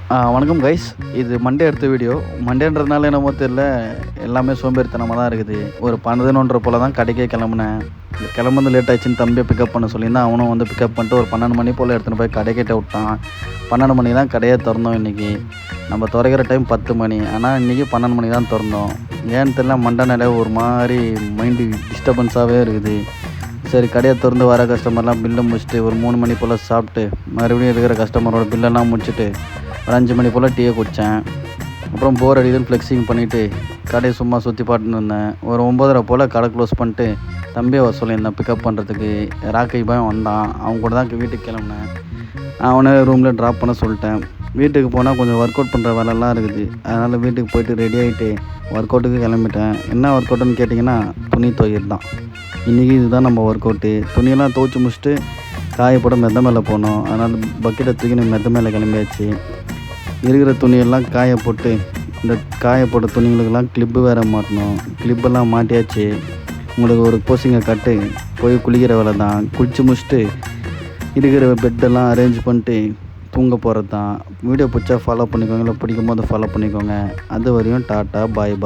வணக்கம் கைஸ். இது மண்டே எடுத்த வீடியோ. மண்டேன்றதுனால என்னமோ தெரியல, எல்லாமே சோம்பேறித்தனமாக தான் இருக்குது. ஒரு 11:30 போல் தான் கடைக்கே கிளம்புனேன். கிளம்புறது லேட் ஆயிடுச்சுன்னு தம்பியை பிக்கப் பண்ண சொல்லியிருந்தேன். அவனும் வந்து பிக்கப் பண்ணிட்டு ஒரு 12 மணி போல் எடுத்துகிட்டு போய் கடைக்கிட்ட விட்டான். 12 மணி தான் கடையே திறந்தோம் இன்றைக்கி. நம்ம திறக்கிற டைம் 10 மணி, ஆனால் இன்றைக்கி 12 மணி தான் திறந்தோம். ஏன்னு தெரியல, மண்டை நிலை ஒரு மாதிரி மைண்டு டிஸ்டர்பன்ஸாகவே இருக்குது. சரி, கடையை திறந்து வர கஸ்டமர்லாம் பில்லை முடிச்சுட்டு ஒரு 3 மணி போல் சாப்பிட்டு மறுபடியும் இருக்கிற கஸ்டமரோட பில்லெல்லாம் முடிச்சுட்டு ஒரு 5 மணி போல் டீயை குடித்தேன். அப்புறம் போர் அடிக்குதுன்னு ஃப்ளெக்ஸிங் பண்ணிவிட்டு கடையை சும்மா சுற்றி பாட்டுன்னு இருந்தேன். ஒரு 9:30 போல் கடை க்ளோஸ் பண்ணிட்டு தம்பியை வர சொல்லியிருந்தேன் பிக்கப் பண்ணுறதுக்கு. ராக்கி பாய் வந்தான். அவன் கூட தான் வீட்டுக்கு கிளம்புனேன். அவனை ரூமில் ட்ராப் பண்ண சொல்லிட்டேன். வீட்டுக்கு போனால் கொஞ்சம் ஒர்க் அவுட் பண்ணுற வேலைலாம் இருக்குது. அதனால் வீட்டுக்கு போயிட்டு ரெடி ஆகிட்டு ஒர்க் அவுட்டுக்கு கிளம்பிட்டேன். என்ன ஒர்க் அவுட்டுன்னு கேட்டிங்கன்னா, துணி துவைக்கிறது தான். இன்றைக்கி இதுதான் நம்ம ஒர்க் அவுட்டு. துணியெல்லாம் துவைச்சி முடிச்சுட்டு காயப்போட மெத்த மேலே போனோம். அதனால் பக்கெட்டை தூக்கி மெத்த மேலே கிளம்பியாச்சு. இருக்கிற துணியெல்லாம் காய போட்டு, இந்த காயப்போட்ட துணிகளுக்கெல்லாம் கிளிப்பு வேறு மாட்டணும். கிளிப்பெல்லாம் மாட்டியாச்சு. உங்களுக்கு ஒரு போசிங்கை கட்டு போய் குளிக்கிற வேலை தான். குளித்து முடிச்சுட்டு இருக்கிற பெட்டெல்லாம் அரேஞ்ச் பண்ணிட்டு தூங்க போகிறது தான். வீடியோ பிடிச்சா ஃபாலோ பண்ணிக்கோங்க, இல்லை பிடிக்கும் போது ஃபாலோ பண்ணிக்கோங்க. அது வரையும் டாட்டா பாய் பாய்.